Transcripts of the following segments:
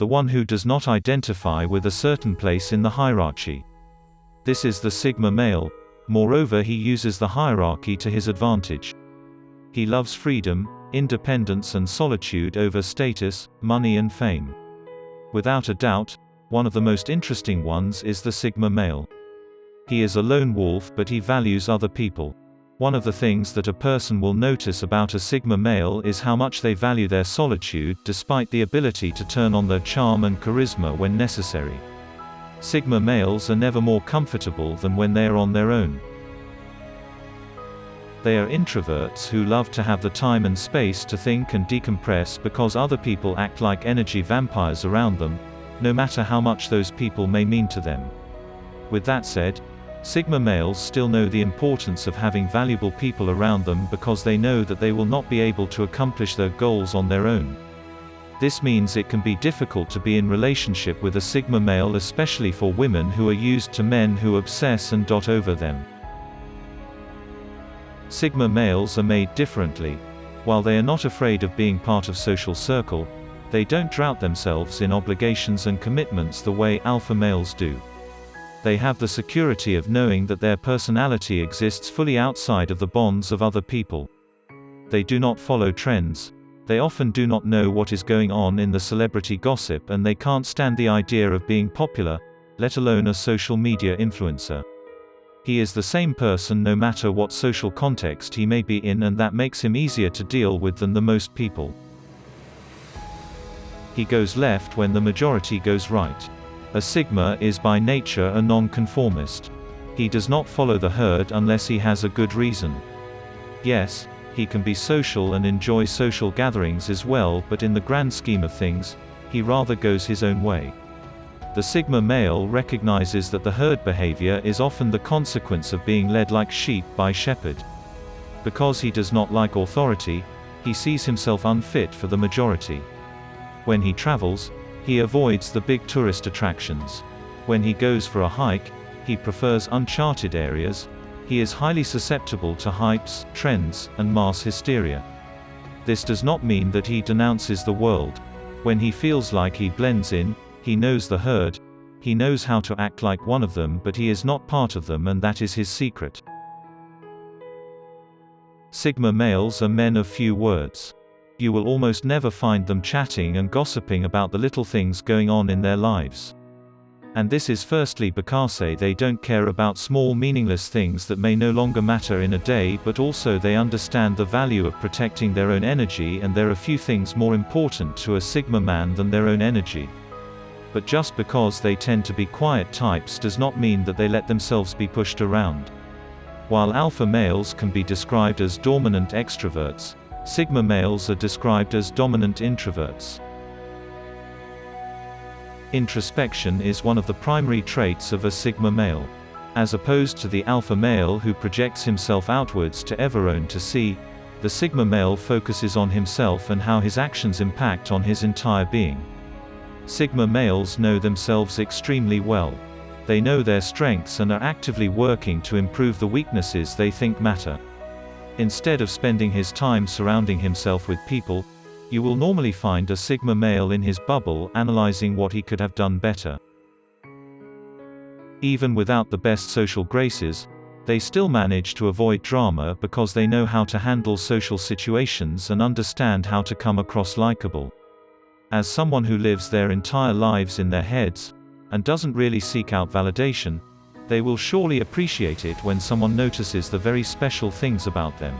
the one who does not identify with a certain place in the hierarchy. This is the Sigma male. Moreover, he uses the hierarchy to his advantage. He loves freedom, independence and solitude over status, money and fame. Without a doubt, one of the most interesting ones is the Sigma male. He is a lone wolf, but he values other people. One of the things that a person will notice about a Sigma male is how much they value their solitude, despite the ability to turn on their charm and charisma when necessary. Sigma males are never more comfortable than when they are on their own. They are introverts who love to have the time and space to think and decompress because other people act like energy vampires around them, no matter how much those people may mean to them. With that said, Sigma males still know the importance of having valuable people around them because they know that they will not be able to accomplish their goals on their own. This means it can be difficult to be in relationship with a Sigma male, especially for women who are used to men who obsess and dot over them. Sigma males are made differently. While they are not afraid of being part of social circle, they don't drown themselves in obligations and commitments the way alpha males do. They have the security of knowing that their personality exists fully outside of the bonds of other people. They do not follow trends. They often do not know what is going on in the celebrity gossip, and they can't stand the idea of being popular, let alone a social media influencer. He is the same person no matter what social context he may be in, and that makes him easier to deal with than the most people. He goes left when the majority goes right. A Sigma is by nature a nonconformist. He does not follow the herd unless he has a good reason. Yes, he can be social and enjoy social gatherings as well, but in the grand scheme of things, he rather goes his own way. The Sigma male recognizes that the herd behavior is often the consequence of being led like sheep by shepherd. Because he does not like authority, he sees himself unfit for the majority. When he travels, he avoids the big tourist attractions. When he goes for a hike, he prefers uncharted areas. He is highly susceptible to hypes, trends, and mass hysteria. This does not mean that he denounces the world. When he feels like he blends in, he knows the herd, he knows how to act like one of them, but he is not part of them, and that is his secret. Sigma males are men of few words. You will almost never find them chatting and gossiping about the little things going on in their lives. And this is firstly because they don't care about small meaningless things that may no longer matter in a day, but also they understand the value of protecting their own energy, and there are few things more important to a Sigma man than their own energy. But just because they tend to be quiet types does not mean that they let themselves be pushed around. While alpha males can be described as dominant extroverts, Sigma males are described as dominant introverts. Introspection is one of the primary traits of a Sigma male. As opposed to the alpha male who projects himself outwards to everyone to see, the Sigma male focuses on himself and how his actions impact on his entire being. Sigma males know themselves extremely well. They know their strengths and are actively working to improve the weaknesses they think matter. Instead of spending his time surrounding himself with people, you will normally find a Sigma male in his bubble analyzing what he could have done better. Even without the best social graces, they still manage to avoid drama because they know how to handle social situations and understand how to come across likable. As someone who lives their entire lives in their heads, and doesn't really seek out validation, they will surely appreciate it when someone notices the very special things about them.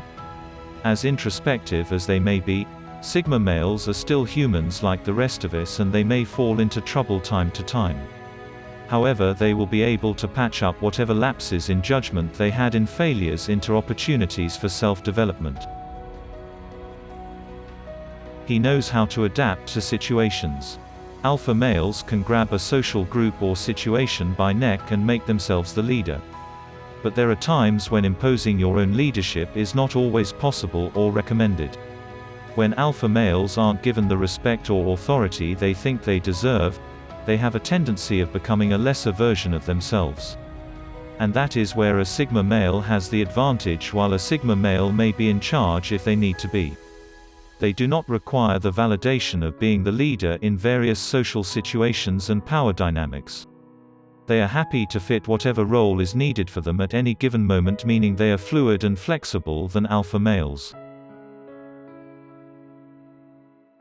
As introspective as they may be, Sigma males are still humans like the rest of us, and they may fall into trouble time to time. However, they will be able to patch up whatever lapses in judgment they had in failures into opportunities for self-development. He knows how to adapt to situations. Alpha males can grab a social group or situation by neck and make themselves the leader. But there are times when imposing your own leadership is not always possible or recommended. When alpha males aren't given the respect or authority they think they deserve, they have a tendency of becoming a lesser version of themselves. And that is where a Sigma male has the advantage, while a Sigma male may be in charge if they need to be. They do not require the validation of being the leader in various social situations and power dynamics. They are happy to fit whatever role is needed for them at any given moment, meaning they are fluid and flexible than alpha males.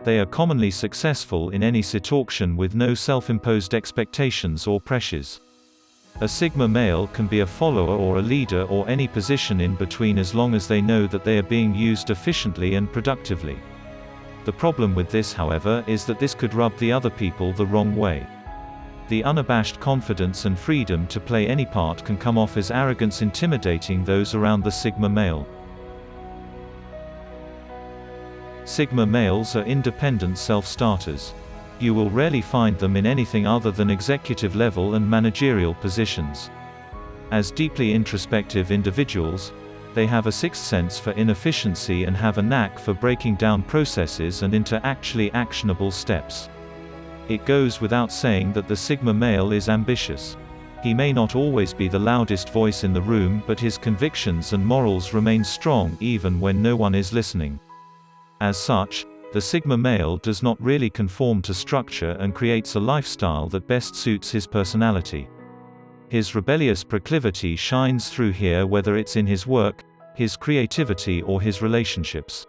They are commonly successful in any situation with no self-imposed expectations or pressures. A sigma male can be a follower or a leader or any position in between as long as they know that they are being used efficiently and productively. The problem with this, however, is that this could rub the other people the wrong way. The unabashed confidence and freedom to play any part can come off as arrogance, intimidating those around the sigma male. Sigma males are independent self-starters. You will rarely find them in anything other than executive level and managerial positions. As deeply introspective individuals, they have a sixth sense for inefficiency and have a knack for breaking down processes and into actually actionable steps. It goes without saying that the sigma male is ambitious. He may not always be the loudest voice in the room, but his convictions and morals remain strong even when no one is listening. As such, the sigma male does not really conform to structure and creates a lifestyle that best suits his personality. His rebellious proclivity shines through here, whether it's in his work, his creativity or his relationships.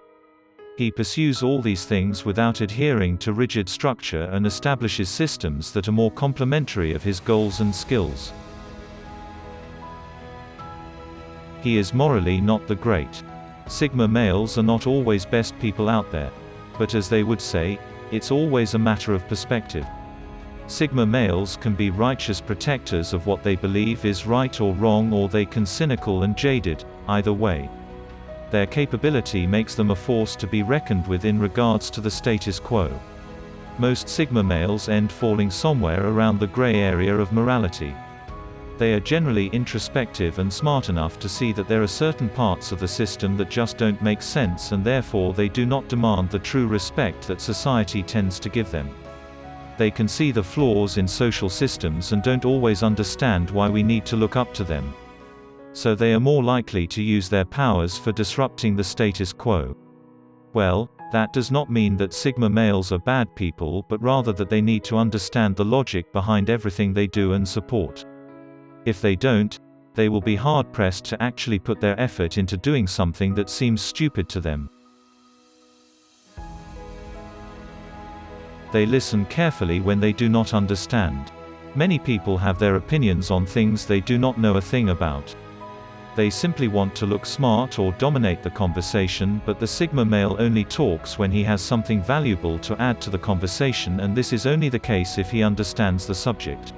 He pursues all these things without adhering to rigid structure and establishes systems that are more complementary of his goals and skills. He is morally not the great. Sigma males are not always best people out there. But as they would say, it's always a matter of perspective. Sigma males can be righteous protectors of what they believe is right or wrong, or they can cynical and jaded, either way. Their capability makes them a force to be reckoned with in regards to the status quo. Most sigma males end falling somewhere around the gray area of morality. They are generally introspective and smart enough to see that there are certain parts of the system that just don't make sense, and therefore they do not demand the true respect that society tends to give them. They can see the flaws in social systems and don't always understand why we need to look up to them. So they are more likely to use their powers for disrupting the status quo. Well, that does not mean that sigma males are bad people, but rather that they need to understand the logic behind everything they do and support. If they don't, they will be hard-pressed to actually put their effort into doing something that seems stupid to them. They listen carefully when they do not understand. Many people have their opinions on things they do not know a thing about. They simply want to look smart or dominate the conversation, but the sigma male only talks when he has something valuable to add to the conversation, and this is only the case if he understands the subject.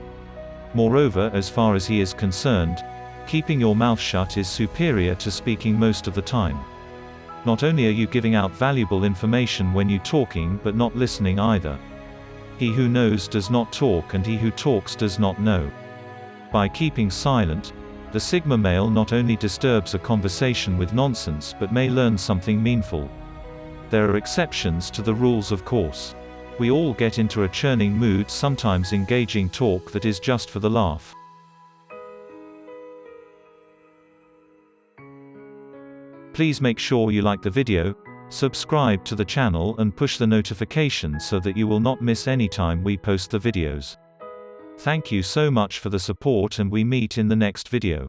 Moreover, as far as he is concerned, keeping your mouth shut is superior to speaking most of the time. Not only are you giving out valuable information when you're talking, but not listening either. He who knows does not talk, and he who talks does not know. By keeping silent, the sigma male not only disturbs a conversation with nonsense but may learn something meaningful. There are exceptions to the rules, of course. We all get into a churning mood, sometimes engaging talk that is just for the laugh. Please make sure you like the video, subscribe to the channel and push the notification so that you will not miss any time we post the videos. Thank you so much for the support, and we meet in the next video.